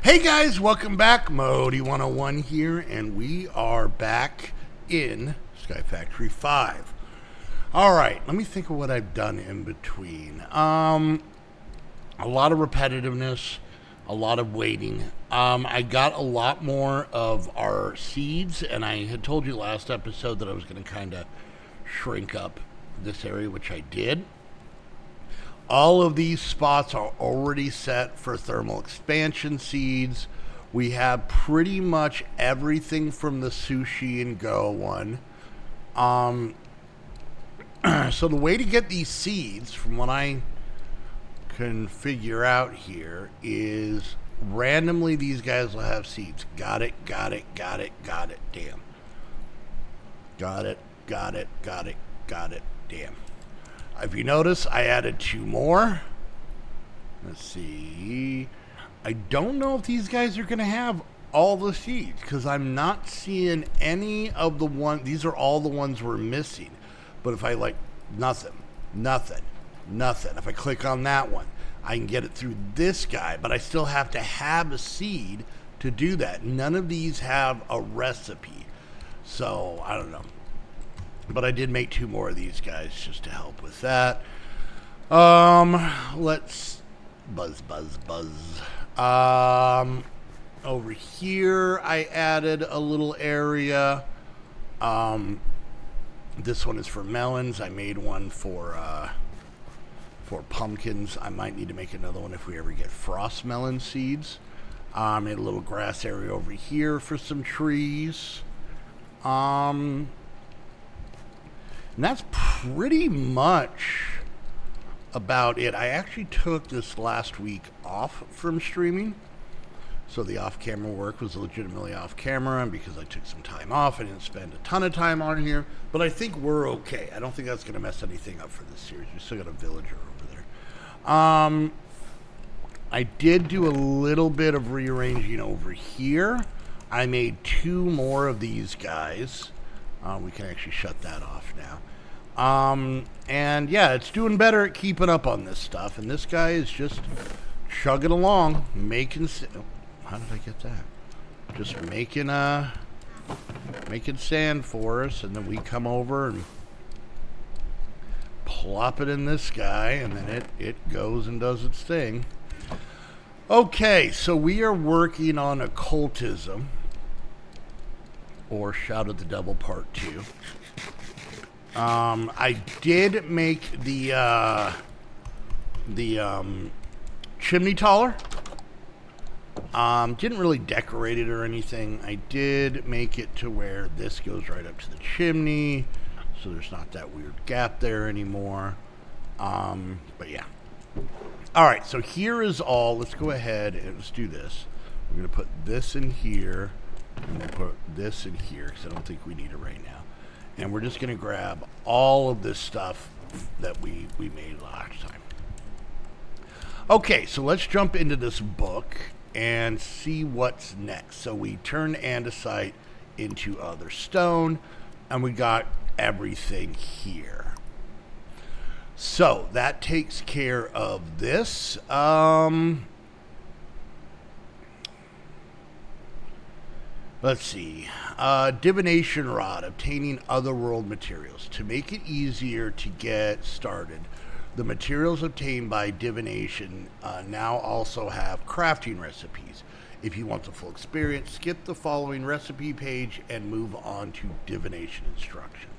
Hey guys, welcome back. Modi 101 here, and we are back in Sky Factory 5. Alright, let me think of what I've done in between. A lot of repetitiveness, a lot of waiting. I got a lot more of our seeds, and I had told you last episode that I was going to kind of shrink up this area, which I did. All of these spots are already set for thermal expansion seeds. We have pretty much everything from the sushi and go one. So the way to get these seeds, from what I can figure out here, is randomly these guys will have seeds. Got it. Damn. Got it. Damn. If you notice, I added 2 more. Let's see. I don't know if these guys are going to have all the seeds, because I'm not seeing any of the ones. These are all the ones we're missing. But if I nothing. If I click on that one, I can get it through this guy, but I still have to have a seed to do that. None of these have a recipe. So, I don't know. But I did make 2 more of these guys just to help with that. Let's buzz. Over here, I added a little area. This one is for melons. I made one for pumpkins. I might need to make another one if we ever get frost melon seeds. Made a little grass area over here for some trees. And that's pretty much about it. I actually took this last week off from streaming. So the off-camera work was legitimately off-camera, and because I took some time off, I didn't spend a ton of time on here. But I think we're okay. I don't think that's going to mess anything up for this series. We still got a villager over there. I did do a little bit of rearranging over here. I made 2 more of these guys. We can actually shut that off now. And yeah, it's doing better at keeping up on this stuff. And this guy is just chugging along, making... How did I get that? Just making sand for us, and then we come over and plop it in this guy, and then it goes and does its thing. Okay, so we are working on occultism, or Shout of the Devil Part 2. I did make the chimney taller. Didn't really decorate it or anything. I did make it to where this goes right up to the chimney, so there's not that weird gap there anymore. But yeah. Alright, so here is all. Let's go ahead and let's do this. We're going to put this in here, and we'll put this in here, because I don't think we need it right now. And we're just going to grab all of this stuff that we made last time. Okay, so let's jump into this book and see what's next. So we turn andesite into other stone, and we got everything here. So that takes care of this. Let's see. Divination rod, obtaining otherworld materials. To make it easier to get started, the materials obtained by divination now also have crafting recipes. If you want the full experience, skip the following recipe page and move on to divination instructions.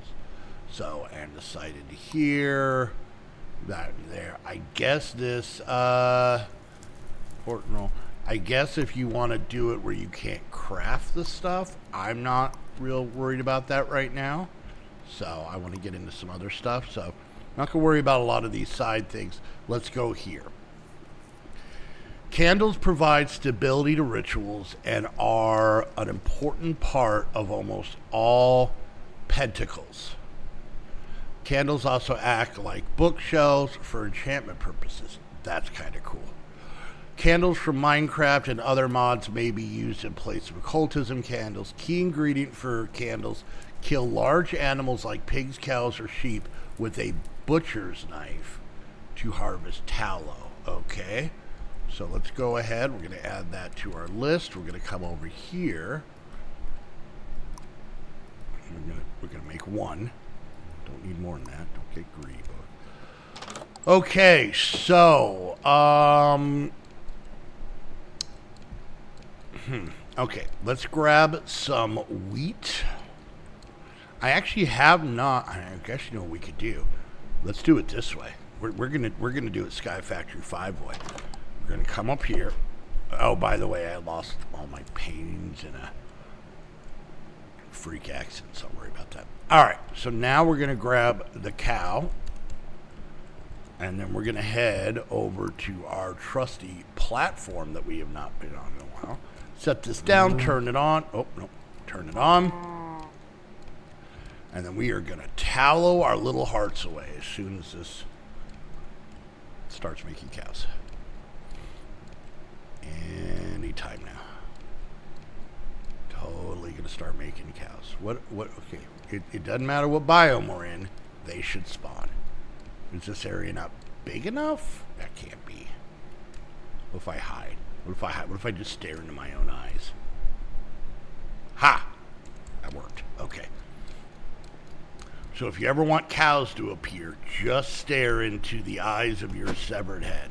So, andesite into here, that there. I guess this, I guess if you want to do it where you can't craft the stuff, I'm not real worried about that right now. So I want to get into some other stuff. So I'm not going to worry about a lot of these side things. Let's go here. Candles provide stability to rituals and are an important part of almost all pentacles. Candles also act like bookshelves for enchantment purposes. That's kind of cool. Candles from Minecraft and other mods may be used in place of occultism candles. Key ingredient for candles: kill large animals like pigs, cows, or sheep with a butcher's knife to harvest tallow. Okay. So let's go ahead. We're going to add that to our list. We're going to come over here. We're gonna make one. Don't need more than that. Don't get greedy. Okay, so okay, let's grab some wheat. I actually have not. I guess you know what we could do. Let's do it this way. We're gonna do it Sky Factory 5 way. We're gonna come up here. Oh, by the way, I lost all my paintings in a freak accident, so don't worry about that. All right, so now we're gonna grab the cow, and then we're gonna head over to our trusty platform that we have not been on in a while. Set this down, turn it on. Oh no, turn it on, and then we are gonna tallow our little hearts away as soon as this starts making cows. Anytime now. Totally gonna start making cows. Okay, it doesn't matter what biome we're in, they should spawn. Is this area not big enough? That can't be. What if I hide? What if I just stare into my own eyes? Ha! That worked. Okay. So if you ever want cows to appear, just stare into the eyes of your severed head.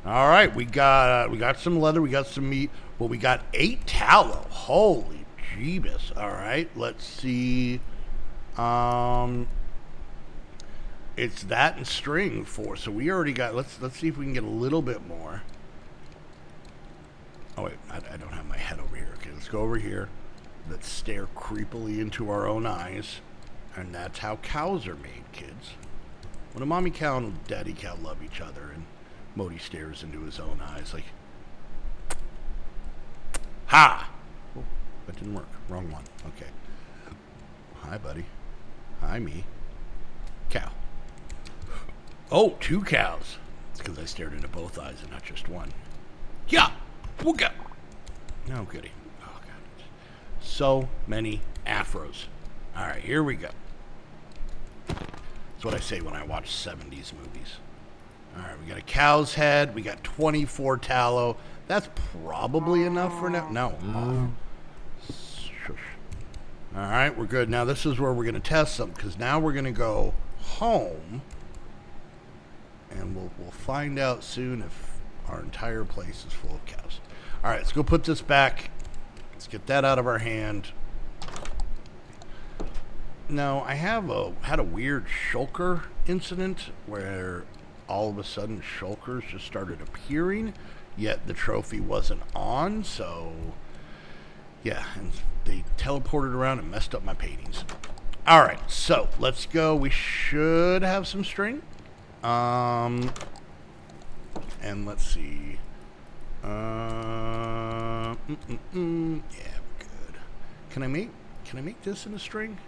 All right, we got some leather, we got some meat. Well, we got 8 tallow. Holy jeebus. All right, let's see. It's that and string 4. So we already got, let's see if we can get a little bit more. Oh, wait, I don't have my head over here. Okay, let's go over here. Let's stare creepily into our own eyes. And that's how cows are made, kids. When a mommy cow and a daddy cow love each other, and Modi stares into his own eyes like, ha! Oh, that didn't work. Wrong one. Okay. Hi, buddy. Hi, me. Cow. Oh, 2 cows. It's because I stared into both eyes and not just one. Yeah! We'll go. No goody. Oh, God. So many afros. All right, here we go. That's what I say when I watch 70s movies. All right, we got a cow's head. We got 24 tallow. That's probably enough for now. No. Shush. All right, we're good. Now this is where we're going to test some, because now we're going to go home, and we'll find out soon if our entire place is full of cows. All right, let's go put this back. Let's get that out of our hand. Now, I had a weird shulker incident where all of a sudden shulkers just started appearing, yet the trophy wasn't on, so yeah, and they teleported around and messed up my paintings. All right, so let's go. We should have some string. And let's see. Yeah, we're good. Can I make this in a string?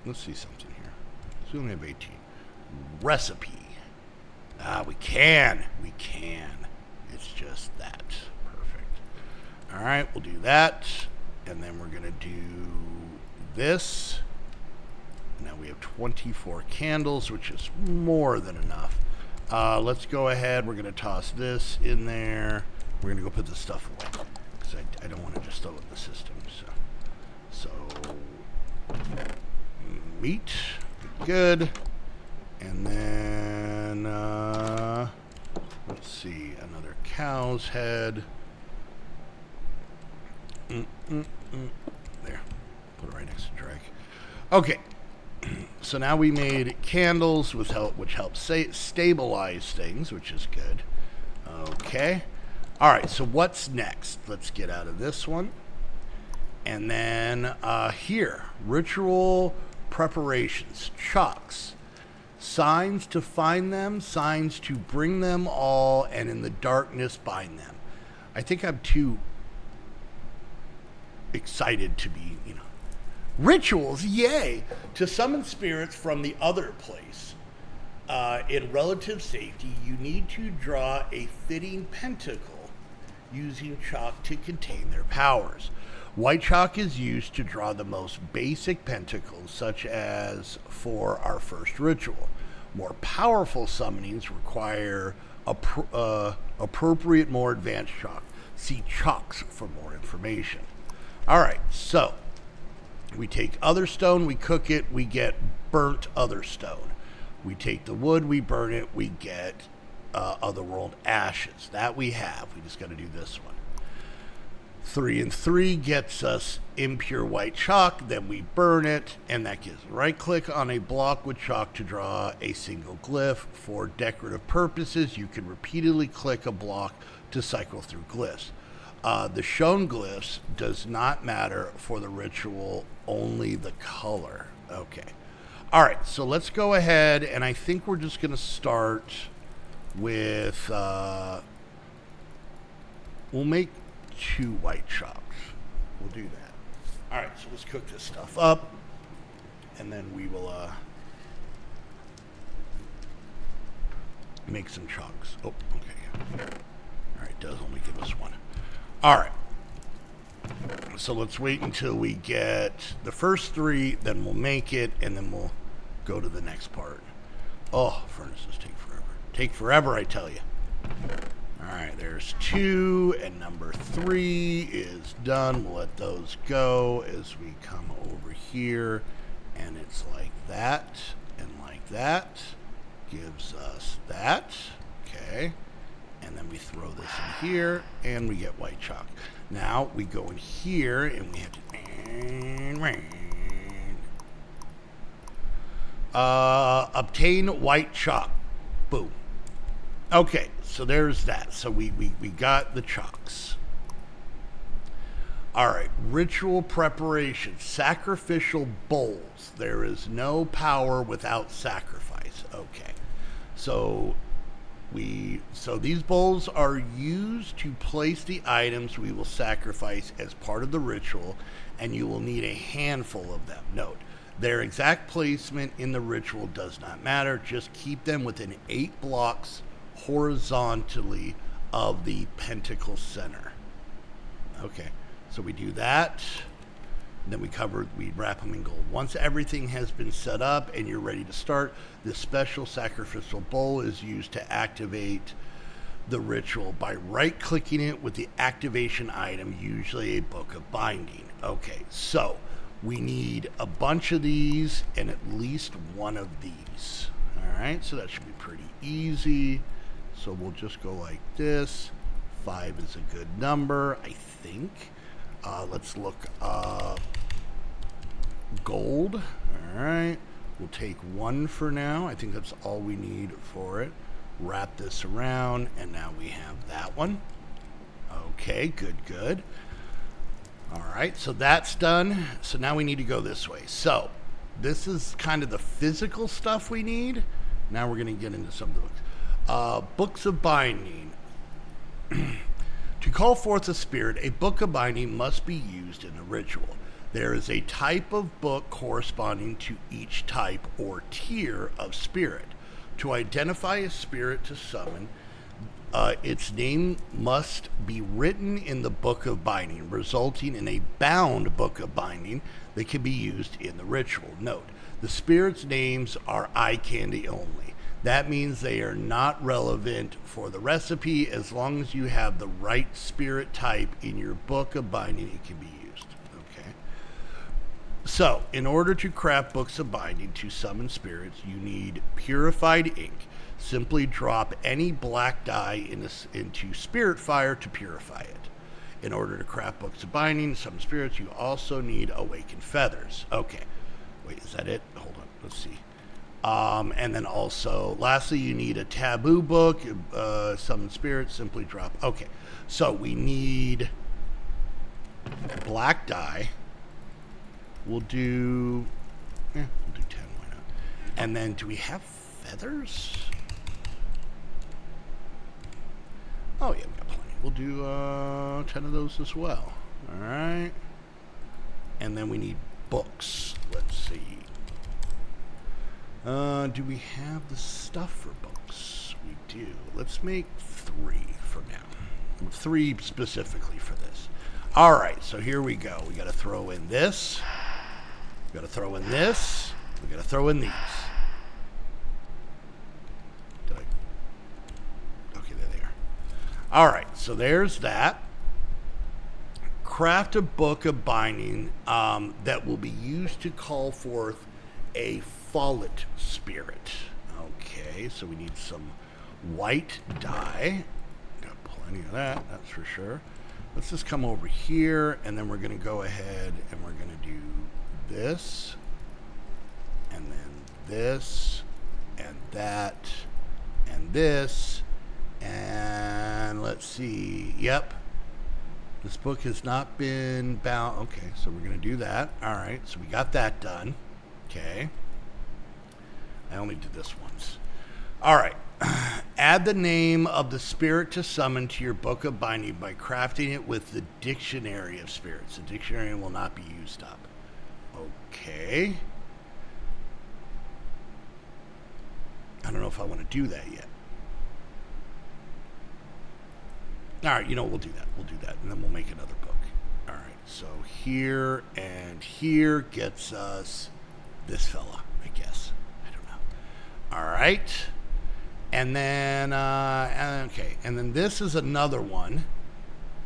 Let's see something here. So we only have 18. Recipe. We can. It's just that. Perfect. All right, we'll do that. And then we're going to do this. Now we have 24 candles, which is more than enough. Let's go ahead. We're going to toss this in there. We're going to go put this stuff away, because I don't want to just throw it in the system. So meat. Good. And then, let's see, another cow's head. There. Put it right next to Drake. Okay. So now we made candles which helps stabilize things, which is good. Okay. All right, so what's next? Let's get out of this one. And then here, ritual preparations, chalks. Signs to find them, signs to bring them all, and in the darkness bind them. I think I'm too excited to be, Rituals, yay! To summon spirits from the other place. In relative safety, you need to draw a fitting pentacle using chalk to contain their powers. White chalk is used to draw the most basic pentacles, such as for our first ritual. More powerful summonings require appropriate, more advanced chalk. See chalks for more information. All right, so we take other stone, we cook it, we get burnt other stone. We take the wood, we burn it, we get otherworld ashes. That we have. We just got to do this one. 3 and 3 gets us impure white chalk, then we burn it, and that gives right click on a block with chalk to draw a single glyph. For decorative purposes, you can repeatedly click a block to cycle through glyphs. The shown glyphs does not matter for the ritual, only the color. Okay. All right, so let's go ahead, and I think we're just going to start with, we'll make 2 white chalks. We'll do that. All right, so let's cook this stuff up, and then we will make some chalks. Oh, okay. All right, does only give us 1. All right. So let's wait until we get the first 3, then we'll make it, and then we'll go to the next part. Oh, furnaces take forever. Take forever, I tell you. All right, there's 2, and number 3 is done. We'll let those go as we come over here, and it's like that, and like that. Gives us that. Okay. And then we throw this in here, and we get white chalk. Now we go in here, and we have to obtain white chalk. Boom. Okay, so there's that. So we got the chalks. All right, ritual preparation, sacrificial bowls. There is no power without sacrifice. Okay, so these bowls are used to place the items we will sacrifice as part of the ritual, and you will need a handful of them. Note, their exact placement in the ritual does not matter. Just keep them within 8 blocks horizontally of the pentacle center. Okay, so we do that. Then we wrap them in gold. Once everything has been set up and you're ready to start, this special sacrificial bowl is used to activate the ritual by right-clicking it with the activation item, usually a book of binding. Okay, so we need a bunch of these and at least 1 of these. All right, so that should be pretty easy. So we'll just go like this. 5 is a good number, I think. Let's look up gold. All right, we'll take 1 for now. I think that's all we need for it. Wrap this around, and now we have that one. Okay, good. All right, so that's done. So now we need to go this way. So this is kind of the physical stuff we need. Now we're going to get into some of the books. Books of binding. To call forth a spirit, a book of binding must be used in the ritual. There is a type of book corresponding to each type or tier of spirit. To identify a spirit to summon, its name must be written in the book of binding, resulting in a bound book of binding that can be used in the ritual. Note, the spirits' names are eye candy only. That means they are not relevant for the recipe. As long as you have the right spirit type in your book of binding, it can be used. Okay. So, in order to craft books of binding to summon spirits, you need purified ink. Simply drop any black dye into spirit fire to purify it. In order to craft books of binding to summon spirits, you also need awakened feathers. Okay. Wait, is that it? Hold on. Let's see. And then also, lastly, you need a taboo book, summon spirits, simply drop. Okay, so we need black dye. We'll do 10, why not? And then, do we have feathers? Oh, yeah, we got plenty. We'll do 10 of those as well. All right. And then we need books. Let's see. Do we have the stuff for books? We do. Let's make 3 for now. 3 specifically for this. All right, so here we go. We got to throw in this. We got to throw in this. We got to throw in these. All right, so there's that. Craft a book of binding that will be used to call forth a follet spirit. Okay, so we need some white dye. Got plenty of that, that's for sure. Let's just come over here, and then we're going to go ahead and we're going to do this, and then this, and that, and this, and let's see. Yep. This book has not been bound. Okay, so we're going to do that. All right, so we got that done. Okay. I only did this once. All right. Add the name of the spirit to summon to your book of binding by crafting it with the dictionary of spirits. The dictionary will not be used up. Okay. I don't know if I want to do that yet. All right, you know, we'll do that. We'll do that, and then we'll make another book. All right, so here and here gets us this fella, I guess. I don't know. All right. And then, okay, and then this is another one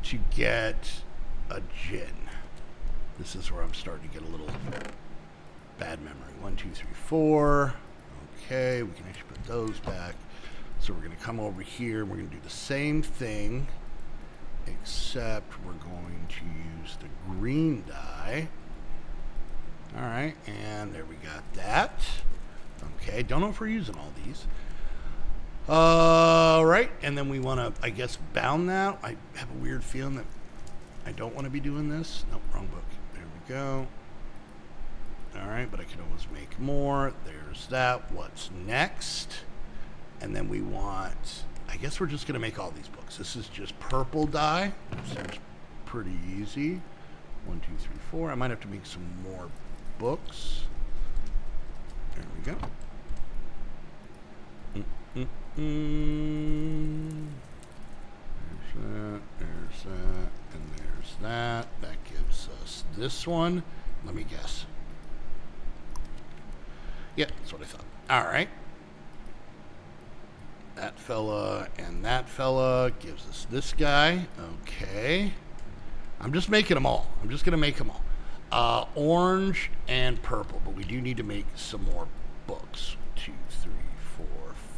to get a gin. This is where I'm starting to get a little bad memory. 1, 2, 3, 4. Okay, we can actually put those back. So we're going to come over here, and we're going to do the same thing, except we're going to use the green dye. All right, and there we got that. Okay, don't know if we're using all these. All right, and then we want to, I guess, bound that. I have a weird feeling that I don't want to be doing this. Nope, wrong book. There we go. All right, but I can always make more. There's that. What's next? And then we want, I guess we're just going to make all these books. This is just purple dye. Seems pretty easy. 1, 2, 3, 4. I might have to make some more books. There we go. There's that, and there's that. That gives us this one. Let me guess. Yeah, that's what I thought. All right. That fella and that fella gives us this guy. Okay. I'm just making them all. I'm just going to make them all. Orange and purple, but we do need to make some more books. 2, 3, 4,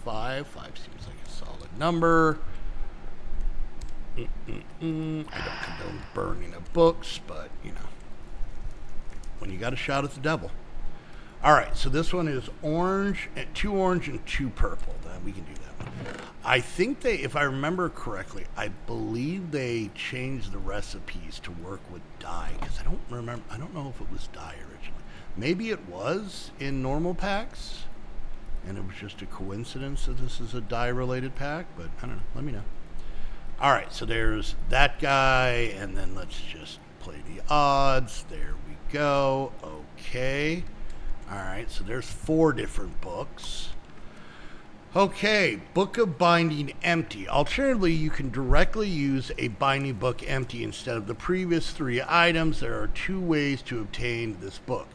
5. 5 seems like a solid number. I don't condone burning of books, but, you know, when you got a shot at the devil. All right, so this one is orange, 2 orange and 2 purple. Then we can do that one. I think they, if I remember correctly, I believe they changed the recipes to work with dye, because I don't remember. I don't know if it was dye originally. Maybe it was in normal packs, and it was just a coincidence that this is a dye-related pack, but I don't know. Let me know. All right, so there's that guy, and then let's just play the odds. There we go. Okay. All right, so there's 4 different books. Okay, Book of Binding empty. Alternatively, you can directly use a binding book empty instead of the previous 3 items. There are 2 ways to obtain this book.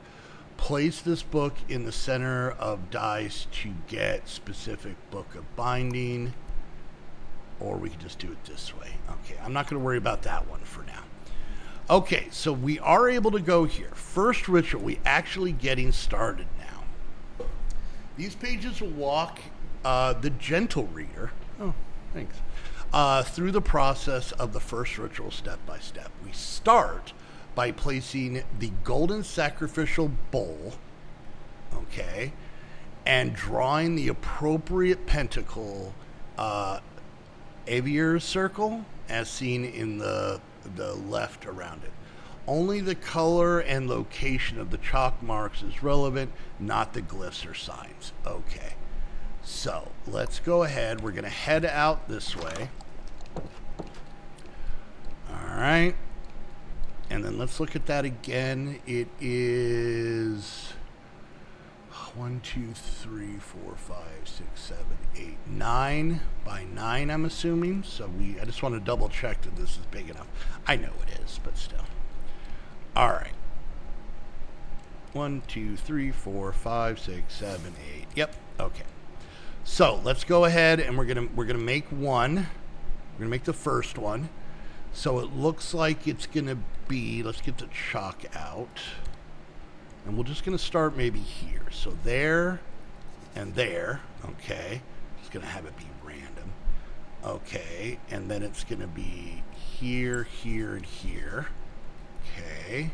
Place this book in the center of dice to get specific Book of Binding, or we can just do it this way. Okay, I'm not going to worry about that one for now. Okay, so we are able to go here. First ritual, we actually getting started now. These pages will walk the gentle reader, thanks, through the process of the first ritual step by step. We start by placing the golden sacrificial bowl, okay, and drawing the appropriate pentacle aviary circle as seen in the left around it. Only the color and location of the chalk marks is relevant, not the glyphs or signs. Okay, so let's go ahead. We're going to head out this way. All right. And then let's look at that again. It is 1, 2, 3, 4, 5, 6, 7, 8, 9 by 9, I'm assuming. So I just want to double check that this is big enough. I know it is, but still. All right. 1, 2, 3, 4, 5, 6, 7, 8. Yep. Okay. So let's go ahead and we're gonna make one. We're going to make the first one. So it looks like it's going to be, let's get the chalk out. And we're just going to start maybe here. So there and there. Okay. Just going to have it be random. Okay. And then it's going to be here, here, and here. Okay.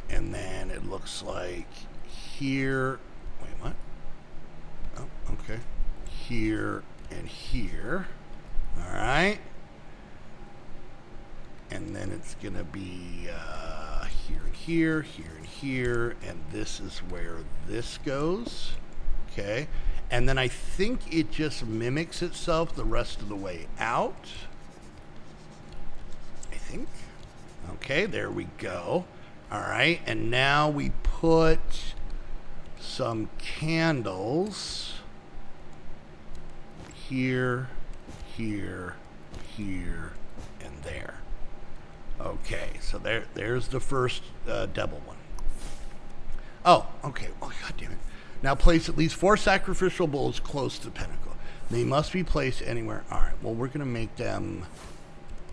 And then it looks like here. Wait, what? Oh, okay. Here and here. All right. And then it's going to be here and here, here and here, and this is where this goes. Okay. And then I think it just mimics itself the rest of the way out. I think. Okay, there we go. All right, and now we put some candles here, here, here, and there. Okay, so there's the first double one. Oh, okay. Oh, God damn it. Now place at least 4 sacrificial bulls close to the pinnacle. They must be placed anywhere. All right, well, we're going to make them...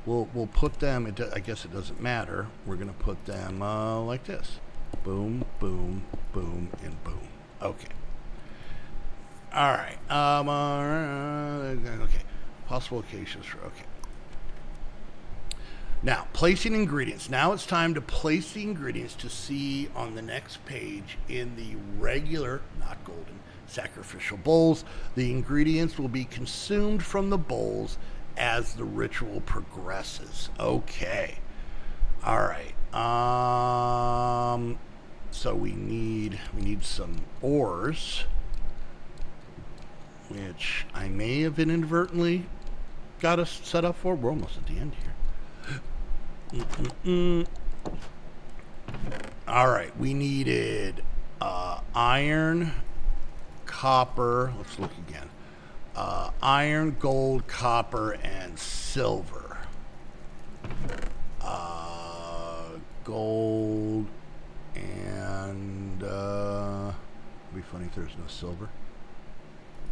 We'll put them... I guess it doesn't matter. We're going to put them like this. Boom, boom, boom, and boom. Okay. All right. Okay. Possible locations for... Okay. Now, placing ingredients. Now it's time to place the ingredients to see on the next page in the regular, not golden, sacrificial bowls. The ingredients will be consumed from the bowls as the ritual progresses. Okay. All right. So we need some ores, which I may have inadvertently got us set up for. We're almost at the end here. All right, we needed iron, copper. Let's look again. Iron, gold, copper, and silver. Gold and it'd be funny if there's no silver.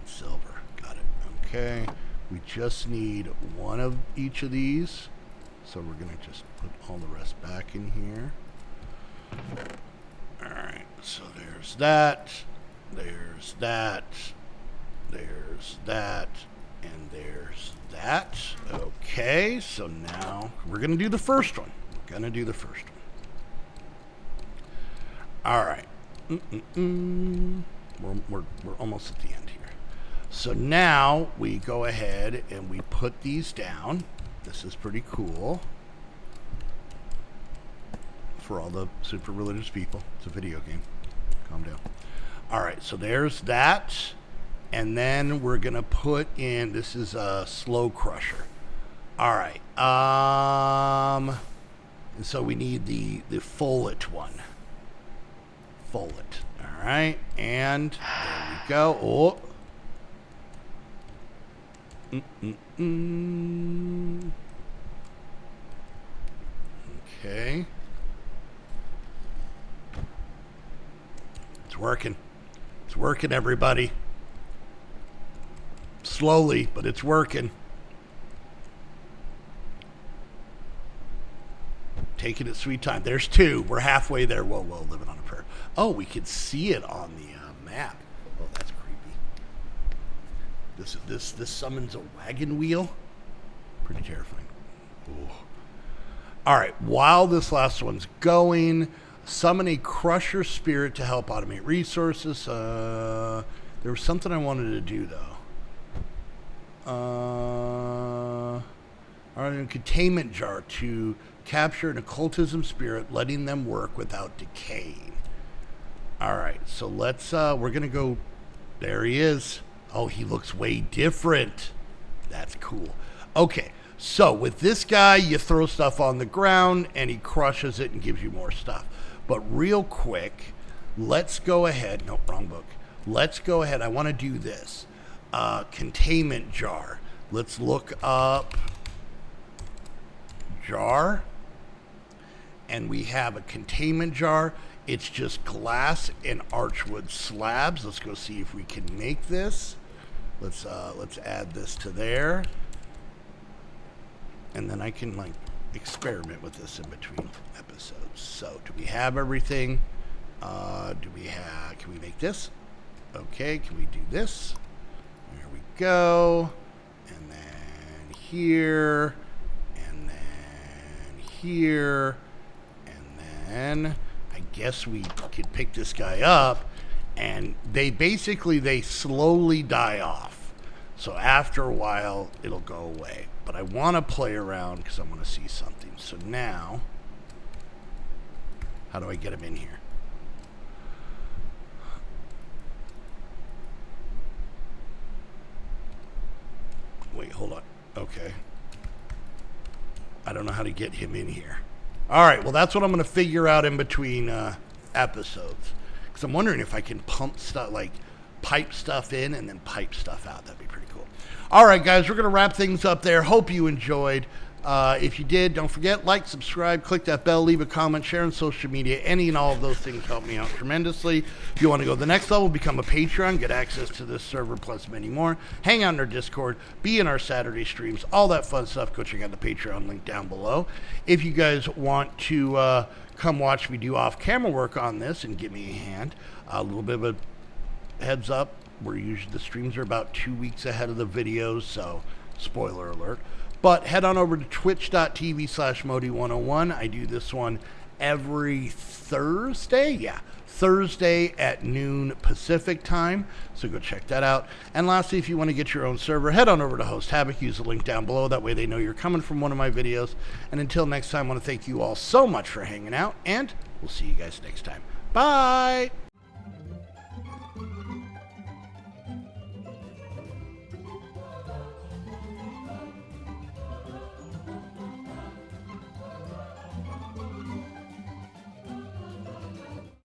Silver, got it. Okay, we just need one of each of these. So we're going to just put all the rest back in here. All right, so there's that, there's that, there's that, and there's that. Okay, so now we're going to do the first one. We're going to do the first one. All right. We're almost at the end here. So now we go ahead and we put these down. This is pretty cool for all the super religious people. It's a video game. Calm down. All right, so there's that. And then we're going to put in, this is a slow crusher. All right. And so we need the folate one. Folate. All right. And there we go. Oh. Okay. It's working. It's working, everybody. Slowly, but it's working. Taking it sweet time. There's 2. We're halfway there. Whoa, living on a prayer. Oh, we can see it on the map. Oh, that's creepy. This summons a wagon wheel. Pretty terrifying. Ooh. All right. While this last one's going, summon a crusher spirit to help automate resources. There was something I wanted to do though. All right, a containment jar to capture an occultism spirit, letting them work without decaying. All right, so let's. We're gonna go. There he is. Oh, he looks way different. That's cool. Okay, so with this guy, you throw stuff on the ground and he crushes it and gives you more stuff. But real quick, let's go ahead. Nope, wrong book. Let's go ahead. I want to do this. Containment jar. Let's look up jar. And we have a containment jar. It's just glass and archwood slabs. Let's go see if we can make this. Let's add this to there. And then I can like experiment with this in between episodes. So do we have everything? Can we make this? Okay, can we do this? There we go. And then here, and then here, and then I guess we could pick this guy up, and they slowly die off. So after a while, it'll go away. But I want to play around because I want to see something. So now, how do I get him in here? Wait, hold on. Okay. I don't know how to get him in here. All right, well, that's what I'm going to figure out in between episodes. Because I'm wondering if I can pump stuff, like pipe stuff in and then pipe stuff out. That'd be pretty cool. All right, guys, we're going to wrap things up there. Hope you enjoyed. If you did, don't forget, like, subscribe, click that bell, leave a comment, share on social media. Any and all of those things help me out tremendously. If you want to go to the next level, become a Patreon, get access to this server plus many more. Hang out in our Discord, be in our Saturday streams, all that fun stuff. Go check out the Patreon link down below. If you guys want to come watch me do off-camera work on this and give me a hand, a little bit of a heads up. The streams are about 2 weeks ahead of the videos, so spoiler alert. But head on over to twitch.tv/Modi101. I do this one every Thursday. Yeah, Thursday at noon Pacific time. So go check that out. And lastly, if you want to get your own server, head on over to Host Havoc. Use the link down below. That way they know you're coming from one of my videos. And until next time, I want to thank you all so much for hanging out. And we'll see you guys next time. Bye.